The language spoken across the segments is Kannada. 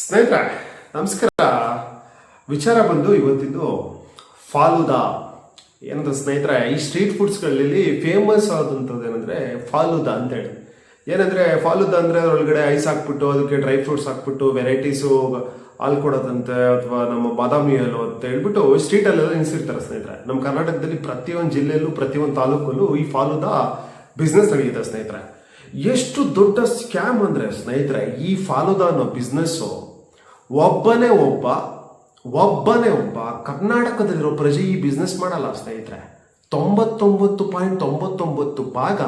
ಸ್ನೇಹಿತರೆ ನಮಸ್ಕಾರ. ವಿಚಾರ ಬಂದು ಇವತ್ತಿದ್ದು ಫಾಲೂದಾ ಏನಂದ್ರೆ ಸ್ನೇಹಿತರೆ, ಈ ಸ್ಟ್ರೀಟ್ ಫುಡ್ಸ್ಗಳಲ್ಲಿ ಫೇಮಸ್ ಆದಂಥದ್ದು ಏನಂದ್ರೆ ಫಾಲೂದಾ ಅಂತೇಳಿ. ಏನಂದ್ರೆ ಫಾಲೂದಾ ಅಂದ್ರೆ ಅದರೊಳಗಡೆ ಐಸ್ ಹಾಕ್ಬಿಟ್ಟು ಅದಕ್ಕೆ ಡ್ರೈ ಫ್ರೂಟ್ಸ್ ಹಾಕ್ಬಿಟ್ಟು ವೆರೈಟೀಸು ಹಾಲು ಕೊಡೋದಂತೆ ಅಥವಾ ನಮ್ಮ ಬಾದಾಮಿ ಹಾಲು ಅಂತ ಹೇಳ್ಬಿಟ್ಟು ಸ್ಟ್ರೀಟಲ್ಲೆಲ್ಲ ನಿಲ್ಸಿರ್ತಾರೆ ಸ್ನೇಹಿತರೆ. ನಮ್ಮ ಕರ್ನಾಟಕದಲ್ಲಿ ಪ್ರತಿಯೊಂದು ಜಿಲ್ಲೆಯಲ್ಲೂ ಪ್ರತಿಯೊಂದು ತಾಲೂಕಲ್ಲೂ ಈ ಫಾಲೂದಾ ಬಿಸ್ನೆಸ್ ನಡೆಯುತ್ತೆ ಸ್ನೇಹಿತರೆ. ಎಷ್ಟು ದೊಡ್ಡ ಸ್ಕ್ಯಾಮ್ ಅಂದ್ರೆ ಸ್ನೇಹಿತರೆ, ಈ ಫಾಲೂದಾ ಅನ್ನೋ ಬಿಸ್ನೆಸ್ಸು ಒಬ್ಬನೇ ಒಬ್ಬ ಕರ್ನಾಟಕದಲ್ಲಿರೋ ಪ್ರಜೆ ಈ ಬಿಸ್ನೆಸ್ ಮಾಡಲ್ಲ ಸ್ನೇಹಿತರೆ. 99.99 ಭಾಗ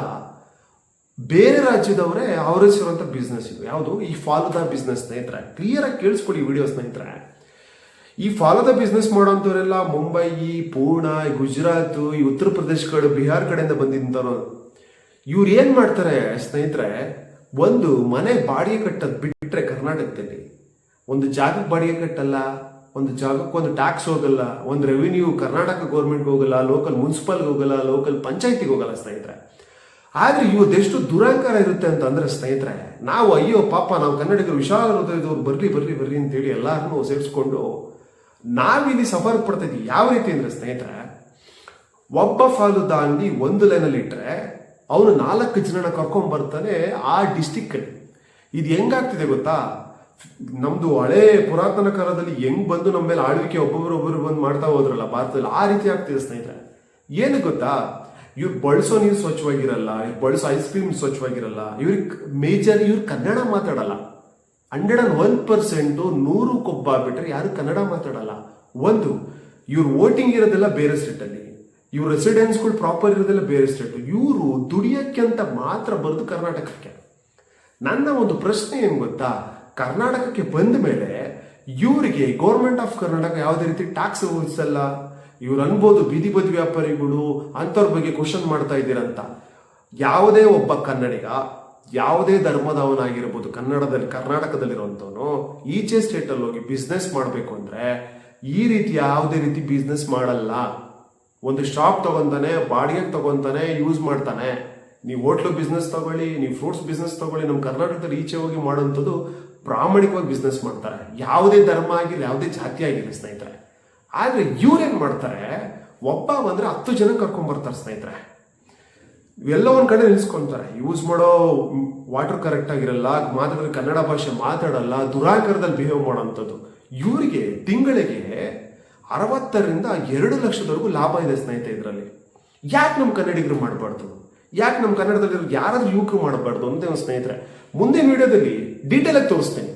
ಬೇರೆ ರಾಜ್ಯದವರೇ ಆವರಿಸಿರುವಂಥ ಬಿಸ್ನೆಸ್ ಇದು. ಯಾವುದು ಈ ಫಾಲೂದಾ ಬಿಸ್ನೆಸ್ ಸ್ನೇಹಿತರೆ. ಕ್ಲಿಯರ್ ಆಗಿ ಕೇಳಿಸ್ಕೊಳ್ಳಿ ವಿಡಿಯೋ ಸ್ನೇಹಿತರೆ. ಈ ಫಾಲೂದಾ ಬಿಸ್ನೆಸ್ ಮಾಡೋಂಥವರೆಲ್ಲ ಮುಂಬೈ, ಪೂರ್ಣ, ಗುಜರಾತ್, ಈ ಉತ್ತರ ಪ್ರದೇಶಗಳು, ಬಿಹಾರ್ ಕಡೆಯಿಂದ ಬಂದಿದ್ದವರು. ಇವ್ರು ಏನ್ ಮಾಡ್ತಾರೆ ಸ್ನೇಹಿತರೆ, ಒಂದು ಮನೆ ಬಾಡಿಗೆ ಕಟ್ಟೋದು ಬಿಟ್ರೆ ಕರ್ನಾಟಕದಲ್ಲಿ ಒಂದು ಜಾಗಕ್ಕೆ ಬಾಡಿಗೆ ಕಟ್ಟಲ್ಲ, ಒಂದು ಜಾಗಕ್ಕೆ ಒಂದು ಟ್ಯಾಕ್ಸ್ ಹೋಗಲ್ಲ, ಒಂದು ರೆವಿನ್ಯೂ ಕರ್ನಾಟಕ ಗೌರ್ಮೆಂಟ್ಗೆ ಹೋಗಲ್ಲ, ಲೋಕಲ್ ಮುನ್ಸಿಪಲ್ಗೆ ಹೋಗಲ್ಲ, ಲೋಕಲ್ ಪಂಚಾಯತಿಗೆ ಹೋಗಲ್ಲ ಸ್ನೇಹಿತರೆ. ಆದ್ರೆ ಇವತ್ತೆಷ್ಟು ದುರಂಕಾರ ಇರುತ್ತೆ ಅಂತ ಅಂದ್ರೆ ಸ್ನೇಹಿತರೆ, ನಾವು ಅಯ್ಯೋ ಪಾಪ ನಾವು ಕನ್ನಡಿಗರು ವಿಶಾಲ ಹೃದಯದವ್ರು ಬರ್ರಿ ಅಂತೇಳಿ ಎಲ್ಲಾರನ್ನೂ ಸೇರಿಸ್ಕೊಂಡು ನಾವಿಲ್ಲಿ ಸಫರ್ ಪಡ್ತಾ ಇದ್ದೀವಿ. ಯಾವ ರೀತಿ ಅಂದ್ರೆ ಸ್ನೇಹಿತರೆ, ಒಬ್ಬ ಫಾಲೂದಾ ಅಂಗಡಿ ಒಂದು ಲೈನಲ್ಲಿ ಇಟ್ರೆ ಅವನು 4 ಜನನ ಕರ್ಕೊಂಡ್ ಬರ್ತಾನೆ ಆ ಡಿಸ್ಟಿಕ್ ಅಲ್ಲಿ. ಇದು ಹೆಂಗಾಗ್ತಿದೆ ಗೊತ್ತಾ, ನಮ್ದು ಹಳೆ ಪುರಾತನ ಕಾಲದಲ್ಲಿ ಹೆಂಗ್ ಬಂದು ನಮ್ಮ ಮೇಲೆ ಆಳ್ವಿಕೆ ಒಬ್ಬೊಬ್ಬರು ಬಂದು ಮಾಡ್ತಾ ಹೋದ್ರಲ್ಲ ಭಾರತದಲ್ಲಿ, ಆ ರೀತಿ ಆಗ್ತಿದೆ ಸ್ನೇಹಿತರೆ. ಏನು ಗೊತ್ತಾ, ಇವ್ರು ಬಳಸೋ ನೀರು ಸ್ವಚ್ಛವಾಗಿರಲ್ಲ, ಇವ್ರು ಬಳಸೋ ಐಸ್ ಕ್ರೀಮ್ ಸ್ವಚ್ಛವಾಗಿರಲ್ಲ, ಇವ್ರು ಕನ್ನಡ ಮಾತಾಡಲ್ಲ. 101% 100 ಕೊಬ್ಬ ಬಿಟ್ರೆ ಯಾರು ಕನ್ನಡ ಮಾತಾಡಲ್ಲ. ಒಂದು, ಇವ್ರು ವೋಟಿಂಗ್ ಇರೋದೆಲ್ಲ ಬೇರೆ ಸ್ಟೇಟ್ ಅಲ್ಲಿ, ಇವ್ರ ರೆಸಿಡೆನ್ಸ್ಗಳು ಪ್ರಾಪರ್ ಇರೋದೆಲ್ಲ ಬೇರೆ ಸ್ಟೇಟ್. ಇವರು ದುಡಿಯಕ್ಕೆ ಅಂತ ಮಾತ್ರ ಬರೋದು ಕರ್ನಾಟಕಕ್ಕೆ. ನನ್ನ ಒಂದು ಪ್ರಶ್ನೆ ಏನ್ ಗೊತ್ತಾ, ಕರ್ನಾಟಕಕ್ಕೆ ಬಂದ ಮೇಲೆ ಇವರಿಗೆ ಗೌರ್ಮೆಂಟ್ ಆಫ್ ಕರ್ನಾಟಕ ಯಾವುದೇ ರೀತಿ ಟ್ಯಾಕ್ಸ್ ಉಳಿಸಲ್ಲ. ಇವ್ರು ಅನ್ಬೋದು ಬೀದಿ ಬದಿ ವ್ಯಾಪಾರಿಗಳು ಅಂಥವ್ರ ಬಗ್ಗೆ ಕ್ವಶನ್ ಮಾಡ್ತಾ ಇದ್ದೀರಂತ. ಯಾವುದೇ ಒಬ್ಬ ಕನ್ನಡಿಗ, ಯಾವುದೇ ಧರ್ಮದವನಾಗಿರ್ಬೋದು ಕರ್ನಾಟಕದಲ್ಲಿರುವಂಥವನು ಈಚೆ ಸ್ಟೇಟಲ್ಲಿ ಹೋಗಿ ಬಿಸ್ನೆಸ್ ಮಾಡಬೇಕು ಅಂದ್ರೆ ಈ ರೀತಿ ಯಾವುದೇ ರೀತಿ ಬಿಸ್ನೆಸ್ ಮಾಡಲ್ಲ. ಒಂದು ಶಾಪ್ ತಗೊಂತಾನೆ, ಬಾಡಿಗೆಗೆ ತಗೊಂತಾನೆ, ಯೂಸ್ ಮಾಡ್ತಾನೆ. ನೀವು ಹೋಟ್ಲು ಬಿಸ್ನೆಸ್ ತಗೊಳ್ಳಿ, ನೀವು ಫ್ರೂಟ್ಸ್ ಬಿಸ್ನೆಸ್ ತಗೊಳ್ಳಿ, ನಮ್ಮ ಕರ್ನಾಟಕದಲ್ಲಿ ಈಚೆ ಹೋಗಿ ಮಾಡೋಂಥದ್ದು ಪ್ರಾಮಾಣಿಕವಾಗಿ ಬಿಸ್ನೆಸ್ ಮಾಡ್ತಾರೆ. ಯಾವುದೇ ಧರ್ಮ ಆಗಿರಲಿ, ಯಾವುದೇ ಜಾತಿ ಆಗಿರಲಿ ಸ್ನೇಹಿತರೆ. ಆದ್ರೆ ಇವ್ರೇನ್ ಮಾಡ್ತಾರೆ, ಒಬ್ಬ ಬಂದ್ರೆ 10 ಜನ ಕರ್ಕೊಂಡ್ ಬರ್ತಾರೆ ಸ್ನೇಹಿತರೆ. ಎಲ್ಲ ಒಂದ್ ಕಡೆ ನಿಲ್ಸ್ಕೊಂತಾರೆ. ಯೂಸ್ ಮಾಡೋ ವಾಟರ್ ಕರೆಕ್ಟ್ ಆಗಿರಲ್ಲ, ಮಾತಾಡಿದ್ರೆ ಕನ್ನಡ ಭಾಷೆ ಮಾತಾಡಲ್ಲ, ದುರಾಕಾರದಲ್ಲಿ ಬಿಹೇವ್ ಮಾಡೋಂಥದ್ದು. ಇವರಿಗೆ ತಿಂಗಳಿಗೆ 60ರಿಂದ 2 ಲಕ್ಷದವರೆಗೂ ಲಾಭ ಇದೆ ಸ್ನೇಹಿತರೆ ಇದರಲ್ಲಿ. ಯಾಕೆ ನಮ್ಮ ಕನ್ನಡಿಗರು ಮಾಡಬಾರ್ದು, ಯಾಕೆ ನಮ್ಮ ಕನ್ನಡದಲ್ಲಿ ಯಾರಾದ್ರೂ ಯುವಕರು ಮಾಡಬಾರ್ದು ಅಂತ ಸ್ನೇಹಿತರೆ ಮುಂದಿನ ವಿಡಿಯೋದಲ್ಲಿ ಡೀಟೇಲ್ ಆಗಿ ತೋರಿಸ್ತೇನೆ.